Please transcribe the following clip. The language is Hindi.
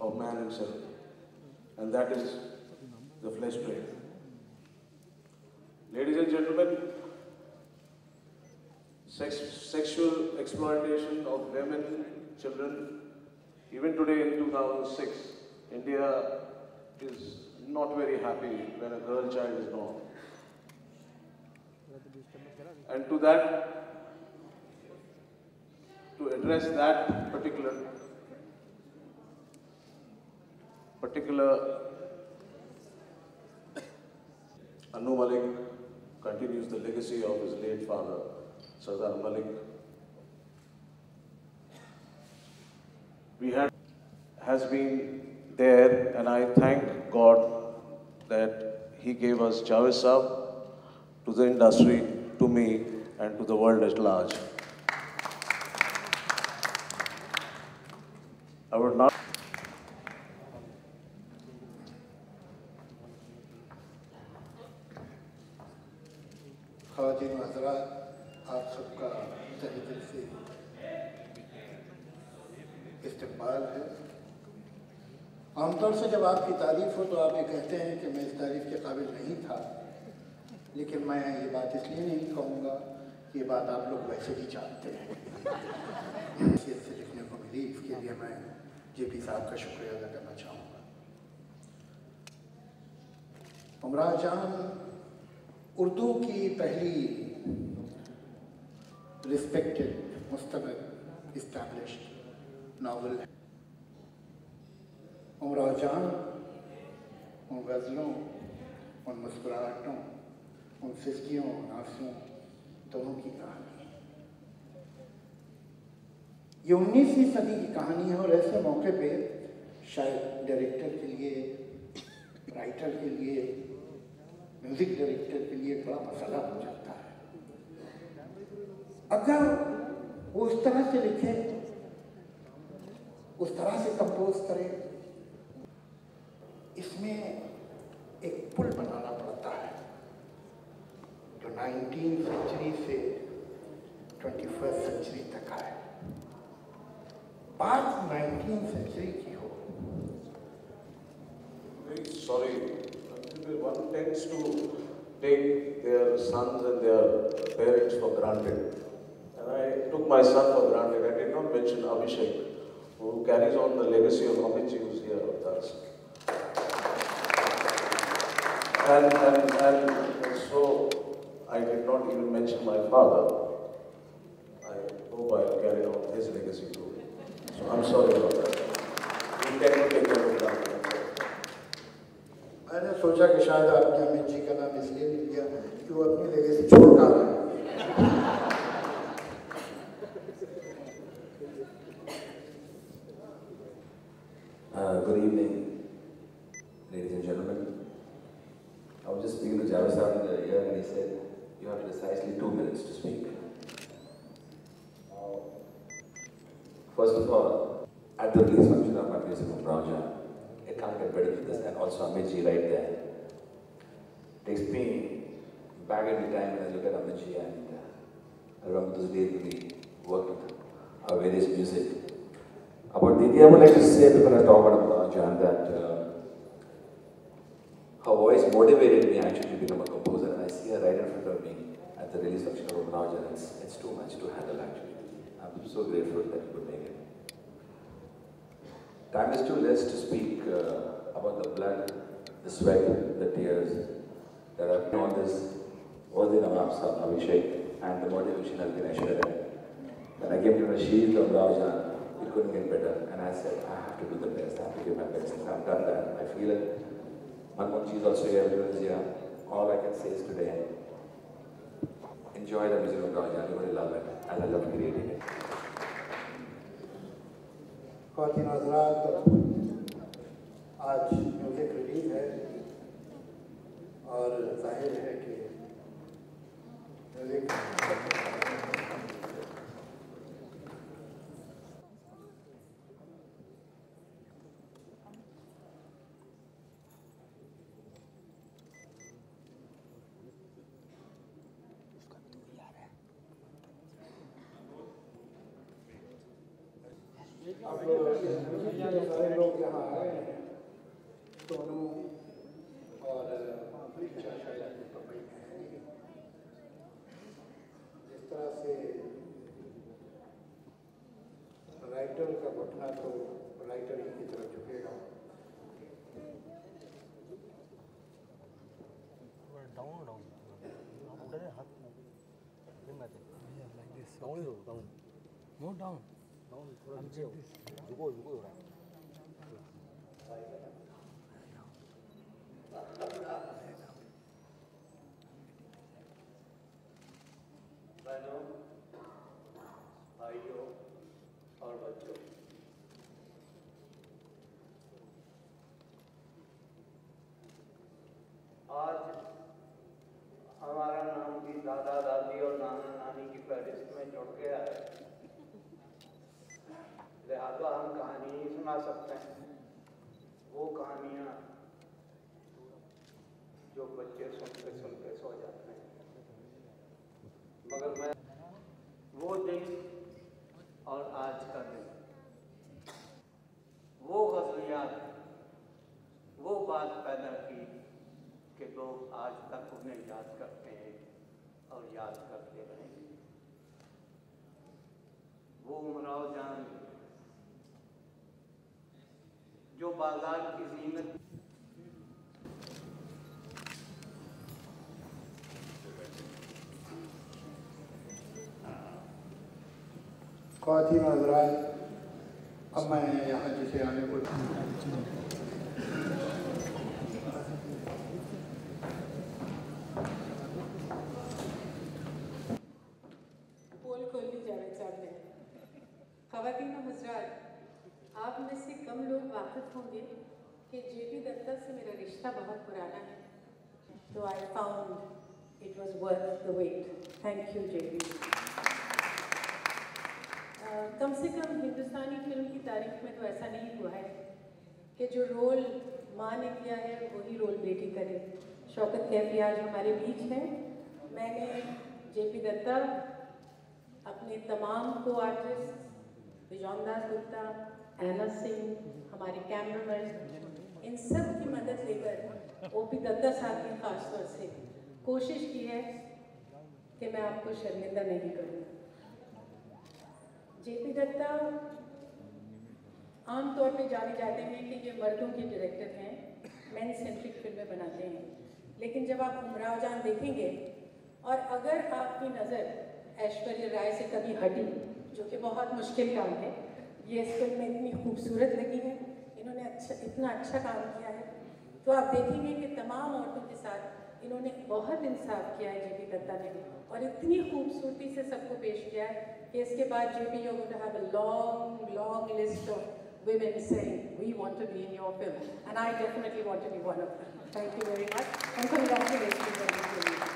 of man himself, and that is the flesh trade. Ladies and gentlemen, sexual exploitation of women, children, even today in 2006, India is not very happy when a girl child is born. And to address that particular Anu Malik continues the legacy of his late father, Sardar Malik. Has been there, and I thank God that he gave us Javed Saab, to the industry, to me, and to the world at large. I would not. ख़वातीन हज़रात, आप सबका तहे दिल से इस्तक़बाल है। आमतौर से जब आपकी तारीफ़ हो तो आप ये कहते हैं कि मैं इस तारीफ़ के काबिल नहीं था, लेकिन मैं ये बात इसलिए नहीं कहूँगा कि ये बात आप लोग वैसे ही जानते हैं। हैसियत से लिखने को मिली, इसके लिए मैं जेपी साहब का शुक्रिया अदा करना चाहूँगा। उमराव जान उर्दू की पहली रिस्पेक्टेड, मुस्तबद, इस्टेब्लिश्ड नावल है। उमराव जान उन गज़लों, उन मुस्कुराहटों, उन सिसकियों, आंसुओं दोनों की कहानी है। ये 19वीं सदी की कहानी है और ऐसे मौके पे शायद डायरेक्टर के लिए, राइटर के लिए, म्यूजिक डायरेक्टर के लिए बड़ा मसला हो जाता है। अगर वो उस तरह से लिखे, उस तरह से कंपोज करे, इसमें एक पुल बनाना पड़ता है जो 19वीं सेंचुरी से 21st सेंचुरी तक आए। बात 19वीं सेंचुरी की हो। Very sorry. One tends to take their sons and their parents for granted. And I took my son for granted. I did not mention Abhishek, who carries on the legacy of Amitji, who's here with us. And so I did not even mention my father. I hope I'll carry on his legacy too. So I'm sorry about that. We tend to take them for granted. मैंने सोचा कि शायद आपने अमित जी का नाम इसलिए नहीं लिया कि वो अपनी लेगेसी छोड़ कर आए। Good evening, ladies and gentlemen. I was just speaking to Javed Sahab in the ear and he said, you have precisely 2 minutes to speak. First of all, at the release function of my music from Umrao Jaan, it can't get better than this, and also Amitji right there. Takes me back in the time when I look at Amitji and I remember those days when we worked with our various music. About Didi, I would like to say before I talk about Umrao Jaan that her voice motivated me actually to become a composer, and I see her right in front of me at the release function of Umrao Jaan. It's too much to handle actually. I'm so grateful that you could make it. Time is too less to speak about the blood, the sweat, the tears that have been on this worthy Nawab Sahib Abhishek and the motivation has been Aishwarya Rai. When I came to Rashid of Umrao Jaan, it couldn't get better, and I said, I have to do the best, I have to give my best, and I've done that. I feel it. Manmohanji is also here, everyone is here. All I can say is today, enjoy the music of Umrao Jaan, you will love it, as I love creating it. ख़वातीन हज़रात, आज म्यूज़िक रिलीज है और जाहिर है कि म्यूज़िक आप लोग सारे लोग यहाँ आए सोनू और शायद पपई में है नहीं। जिस तरह से राइटर का घटना तो राइटर ही की तरफ झुकेगा। बहनों, भाइयों और बच्चों, आज हमारा नाम भी दादा दादी और नाना नानी की फहरिस्त में जुड़ गया है। लिहाजा हम कहानी ही सुना सकते हैं, वो कहानियाँ जो बच्चे सुनते सुनते सो जाते हैं। मगर मैं वो दिन और आज का दिन, वो गज़ल याद, वो बात पैदा की कि लोग आज तक उन्हें याद करते हैं और याद करते रहेंगे। वो उमराव जान जो बाजार की ज़ीनत ख़वातीन और हज़रात, अब मैं यहाँ जिसे आने को पोल खोल ली जावेद साहब ने। ख़वातीन और हज़रात, आप में से कम लोग वाकिफ़ होंगे कि जेपी दत्ता से मेरा रिश्ता बहुत पुराना है, तो I found it was worth the wait. Thank you JP. कम से कम हिंदुस्तानी फिल्म की तारीख में तो ऐसा नहीं हुआ है कि जो रोल माँ ने किया है वही रोल बेटी करे। शौकत कैफी आज हमारे बीच है। मैंने जेपी दत्ता, अपने तमाम को आर्टिस्ट बिजॉन दास गुप्ता, एना सिंह, हमारे कैमरामैन, इन सब की मदद लेकर ओपी दत्ता साहब की खास तौर से कोशिश की है कि मैं आपको शर्मिंदा नहीं करूँ। जेपी दत्ता आमतौर पे जाने जाते हैं कि ये मर्दों के डायरेक्टर हैं, मेन सेंट्रिक फिल्में बनाते हैं। लेकिन जब आप उमराव जान देखेंगे और अगर आपकी नज़र ऐश्वर्या राय से कभी हटी, जो कि बहुत मुश्किल काम है, ये इस फिल्म में इतनी खूबसूरत लगी है, इन्होंने इतना अच्छा काम किया है, तो आप देखेंगे कि तमाम औरतों के साथ इन्होंने बहुत इंसाफ किया है जेपी दत्ता ने, और इतनी खूबसूरती से सबको पेश किया है कि इसके बाद जेपी you going to have a long list of women saying we want to be in your film, and I definitely want to be one of them. Thank you very much and congratulations on this film.